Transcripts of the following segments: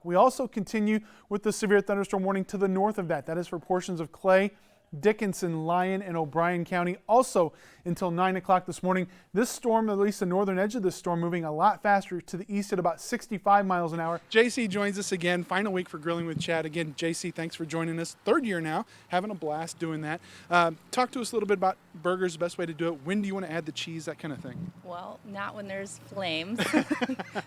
We also continue with the severe thunderstorm warning to the north of that. That is for portions of Clay, Dickinson, Lyon, and O'Brien County. Also until 9 o'clock this morning. This storm, at least the northern edge of this storm, moving a lot faster to the east at about 65 miles an hour. JC joins us again, final week for Grilling with Chad. Again, JC, thanks for joining us. Third year now, having a blast doing that. Talk to us a little bit about burgers, the best way to do it. When do you want to add the cheese, that kind of thing? Well, not when there's flames.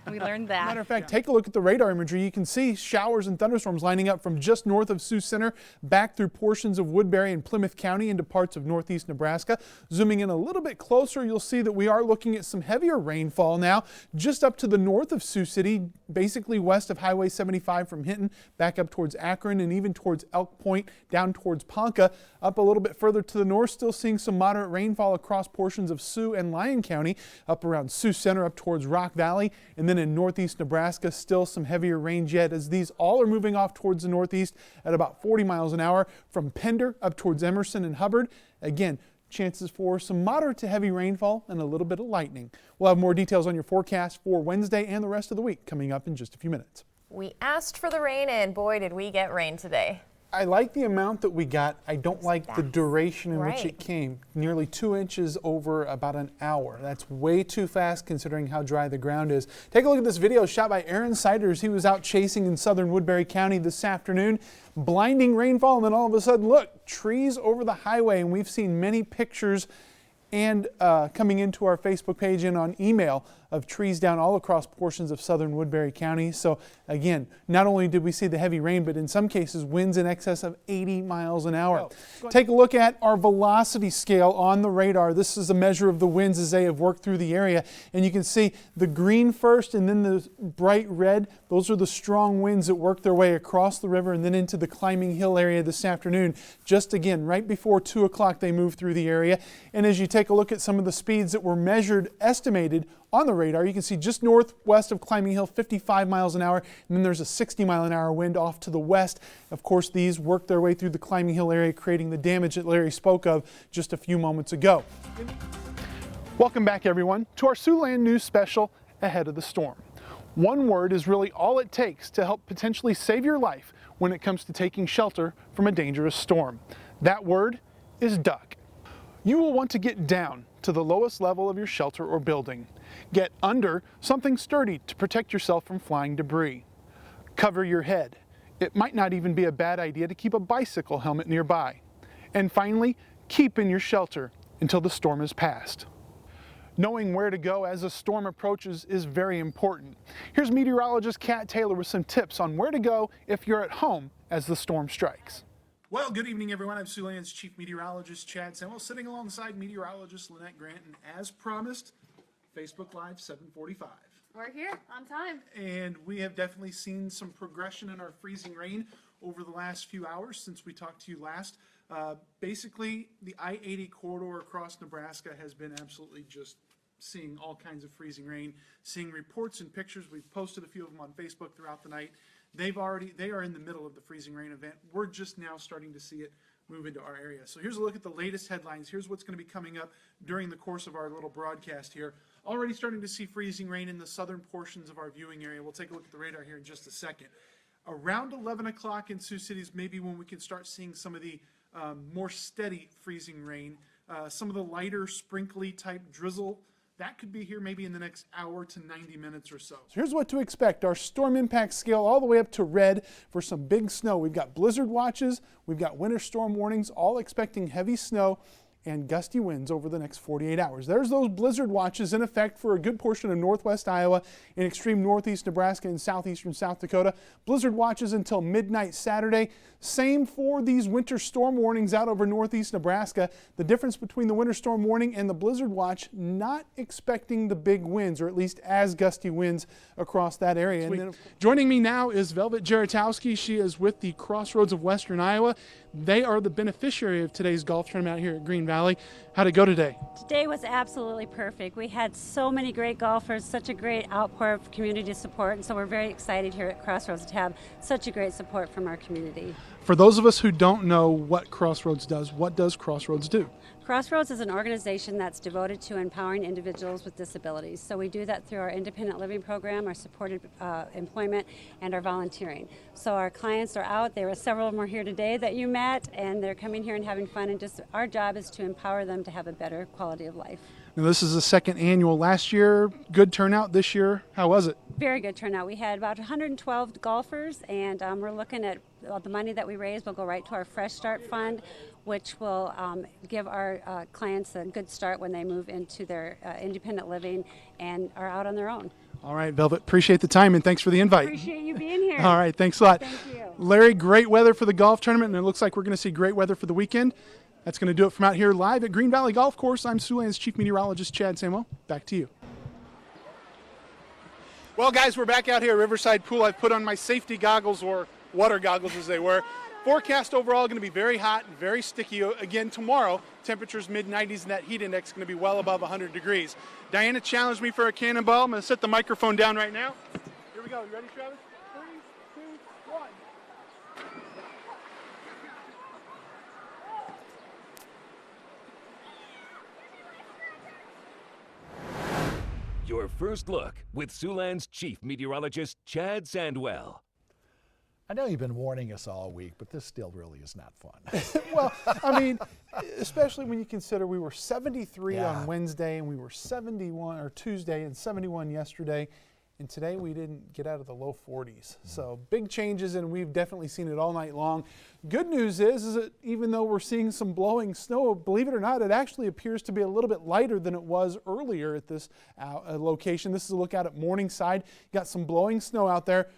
We learned that. Matter of fact, take a look at the radar imagery. You can see showers and thunderstorms lining up from just north of Sioux Center back through portions of Woodbury and Plymouth County into parts of northeast Nebraska. Zooming in a little bit closer, you'll see that we are looking at some heavier rainfall now, just up to the north of Sioux City, basically west of Highway 75 from Hinton, back up towards Akron and even towards Elk Point, down towards Ponca. Up a little bit further to the north, still seeing some moderate rainfall across portions of Sioux and Lyon County, up around Sioux Center, up towards Rock Valley, and then in northeast Nebraska, still some heavier rain yet, as these all are moving off towards the northeast at about 40 miles an hour from Pender up towards Emerson and Hubbard. Again, chances for some moderate to heavy rainfall and a little bit of lightning. We'll have more details on your forecast for Wednesday and the rest of the week coming up in just a few minutes. We asked for the rain, and boy, did we get rain today. I like the amount that we got. I don't like the duration in which it came. Nearly 2 inches over about an hour. That's way too fast considering how dry the ground is. Take a look at this video shot by Aaron Siders. He was out chasing in southern Woodbury County this afternoon. Blinding rainfall, and then all of a sudden, look, trees over the highway. And we've seen many pictures and coming into our Facebook page and on email of trees down all across portions of southern Woodbury County. So again, not only did we see the heavy rain, but in some cases winds in excess of 80 miles an hour. Take a look at our velocity scale on the radar. This is a measure of the winds as they have worked through the area. And you can see the green first and then the bright red. Those are the strong winds that work their way across the river and then into the Climbing Hill area this afternoon. Just again, right before 2 o'clock they moved through the area. And as you take a look at some of the speeds that were measured, estimated on the radar, you can see just northwest of Climbing Hill, 55 miles an hour, and then there's a 60 mile an hour wind off to the west. Of course, these work their way through the Climbing Hill area, creating the damage that Larry spoke of just a few moments ago. Welcome back, everyone, to our Siouxland News special ahead of the storm. One word is really all it takes to help potentially save your life when it comes to taking shelter from a dangerous storm. That word is duck. You will want to get down to the lowest level of your shelter or building. Get under something sturdy to protect yourself from flying debris. Cover your head. It might not even be a bad idea to keep a bicycle helmet nearby. And finally, keep in your shelter until the storm is past. Knowing where to go as a storm approaches is very important. Here's meteorologist Kat Taylor with some tips on where to go if you're at home as the storm strikes. Well, good evening, everyone. I'm Siouxland's Chief Meteorologist, Chad Sandwell, sitting alongside meteorologist Lynette Grant, and as promised, Facebook Live 7:45. We're here on time. And we have definitely seen some progression in our freezing rain over the last few hours since we talked to you last. Basically, the I-80 corridor across Nebraska has been absolutely just seeing all kinds of freezing rain, seeing reports and pictures. We've posted a few of them on Facebook throughout the night. They are in the middle of the freezing rain event. We're just now starting to see it move into our area. So here's a look at the latest headlines. Here's what's going to be coming up during the course of our little broadcast here. Already starting to see freezing rain in the southern portions of our viewing area. We'll take a look at the radar here in just a second. Around 11 o'clock in Sioux City is maybe when we can start seeing some of the more steady freezing rain. Some of the lighter sprinkly type drizzle, that could be here maybe in the next hour to 90 minutes or so. So here's what to expect. Our storm impact scale all the way up to red for some big snow. We've got blizzard watches, we've got winter storm warnings, all expecting heavy snow and gusty winds over the next 48 hours. There's those blizzard watches in effect for a good portion of northwest Iowa and extreme northeast Nebraska and southeastern South Dakota. Blizzard watches until midnight Saturday. Same for these winter storm warnings out over northeast Nebraska. The difference between the winter storm warning and the blizzard watch, not expecting the big winds, or at least as gusty winds across that area. And then, joining me now is Velvet Jaratowski. She is with the Crossroads of Western Iowa. They are the beneficiary of today's golf tournament out here at Green Valley. How'd it go today? Today was absolutely perfect. We had so many great golfers, such a great outpour of community support, and so we're very excited here at Crossroads to have such a great support from our community. For those of us who don't know what Crossroads does, what does Crossroads do? Crossroads is an organization that's devoted to empowering individuals with disabilities. So we do that through our independent living program, our supported employment, and our volunteering. So our clients are out. There were several of them here today that you met, and they're coming here and having fun. And just our job is to empower them to have a better quality of life. Now, this is the second annual. Last year, good turnout. This year, how was it? Very good turnout. We had about 112 golfers, and we're looking at the money that we raise will go right to our Fresh Start Fund, which will give our clients a good start when they move into their independent living and are out on their own. All right, Velvet, appreciate the time and thanks for the invite. Appreciate you being here. All right, thanks a lot. Thank you. Larry, great weather for the golf tournament, and it looks like we're going to see great weather for the weekend. That's going to do it from out here live at Green Valley Golf Course. I'm Siouxland's Chief Meteorologist, Chad Sandwell. Back to you. Well, guys, we're back out here at Riverside Pool. I've put on my safety goggles, or water goggles as they were. Forecast overall going to be very hot and very sticky again tomorrow. Temperatures mid-90s and that heat index is going to be well above 100 degrees. Diana challenged me for a cannonball. I'm going to set the microphone down right now. Here we go. You ready, Travis? 3, 2, 1. Your first look with Siouxland's Chief Meteorologist, Chad Sandwell. I know you've been warning us all week, but this still really is not fun. Well, I mean, especially when you consider we were 73 on Wednesday and we were 71 or Tuesday and 71 yesterday. And today we didn't get out of the low 40s. So big changes, and we've definitely seen it all night long. Good news is that even though we're seeing some blowing snow, believe it or not, it actually appears to be a little bit lighter than it was earlier at this location. This is a look out at Morningside. Got some blowing snow out there.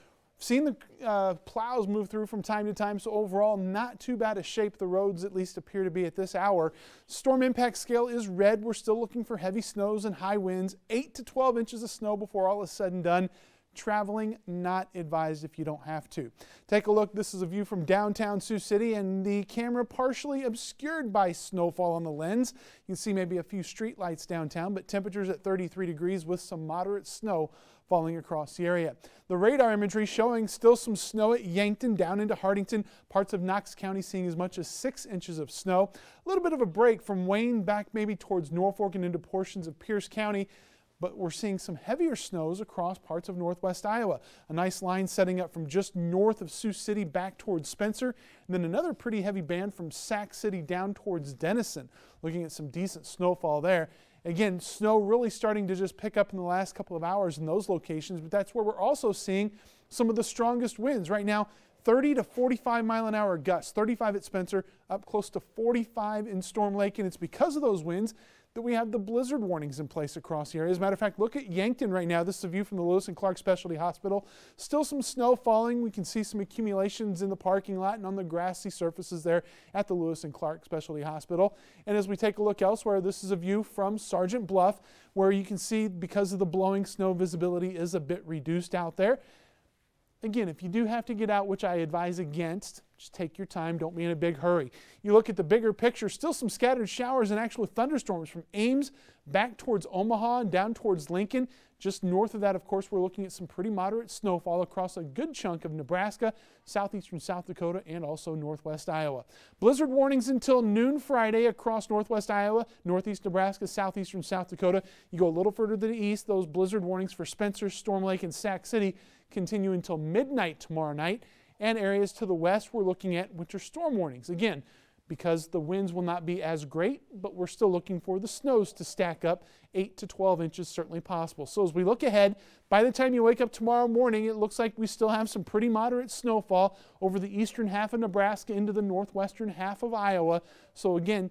Seen the plows move through from time to time, so overall not too bad a shape the roads at least appear to be at this hour. Storm impact scale is red. We're still looking for heavy snows and high winds, 8 to 12 inches of snow before all is said and done. Traveling not advised if you don't have to. Take a look. This is a view from downtown Sioux City, and the camera partially obscured by snowfall on the lens. You can see maybe a few street lights downtown, but temperatures at 33 degrees with some moderate snow falling across the area. The radar imagery showing still some snow at Yankton down into Hardington. Parts of Knox County seeing as much as 6 inches of snow. A little bit of a break from Wayne back maybe towards Norfolk and into portions of Pierce County. But we're seeing some heavier snows across parts of northwest Iowa. A nice line setting up from just north of Sioux City back towards Spencer. And then another pretty heavy band from Sac City down towards Denison. Looking at some decent snowfall there. Again, snow really starting to just pick up in the last couple of hours in those locations, but that's where we're also seeing some of the strongest winds. Right now, 30 to 45 mile an hour gusts, 35 at Spencer, up close to 45 in Storm Lake, and it's because of those winds that we have the blizzard warnings in place across the area. As a matter of fact, look at Yankton right now. This is a view from the Lewis and Clark Specialty Hospital. Still some snow falling. We can see some accumulations in the parking lot and on the grassy surfaces there at the Lewis and Clark Specialty Hospital. And as we take a look elsewhere, this is a view from Sergeant Bluff, where you can see because of the blowing snow, visibility is a bit reduced out there. Again, if you do have to get out, which I advise against, just take your time, don't be in a big hurry. You look at the bigger picture, still some scattered showers and actual thunderstorms from Ames back towards Omaha and down towards Lincoln. Just north of that, of course, we're looking at some pretty moderate snowfall across a good chunk of Nebraska, southeastern South Dakota, and also northwest Iowa. Blizzard warnings until noon Friday across northwest Iowa, northeast Nebraska, southeastern South Dakota. You go a little further to the east, those blizzard warnings for Spencer, Storm Lake, and Sac City continue until midnight tomorrow night. And areas to the west, we're looking at winter storm warnings. Again, because the winds will not be as great, but we're still looking for the snows to stack up. 8 to 12 inches certainly possible. So as we look ahead, by the time you wake up tomorrow morning, it looks like we still have some pretty moderate snowfall over the eastern half of Nebraska into the northwestern half of Iowa. So again,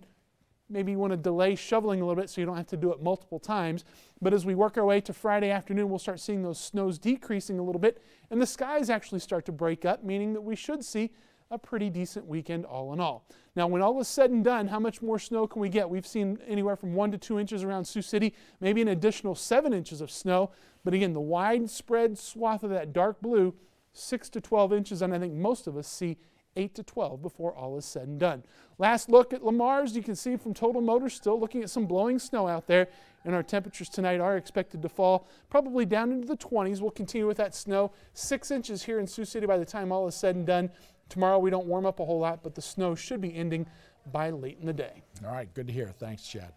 maybe you want to delay shoveling a little bit so you don't have to do it multiple times. But as we work our way to Friday afternoon, we'll start seeing those snows decreasing a little bit, and the skies actually start to break up, meaning that we should see a pretty decent weekend all in all. Now, when all is said and done, how much more snow can we get? We've seen anywhere from 1 to 2 inches around Sioux City, maybe an additional 7 inches of snow. But again, the widespread swath of that dark blue, 6 to 12 inches, and I think most of us see 8 to 12 before all is said and done. Last look at Lamar's, you can see from Total Motors still looking at some blowing snow out there, and our temperatures tonight are expected to fall probably down into the 20s. We'll continue with that snow. 6 inches here in Sioux City by the time all is said and done. Tomorrow we don't warm up a whole lot, but the snow should be ending by late in the day. All right, good to hear. Thanks, Chad.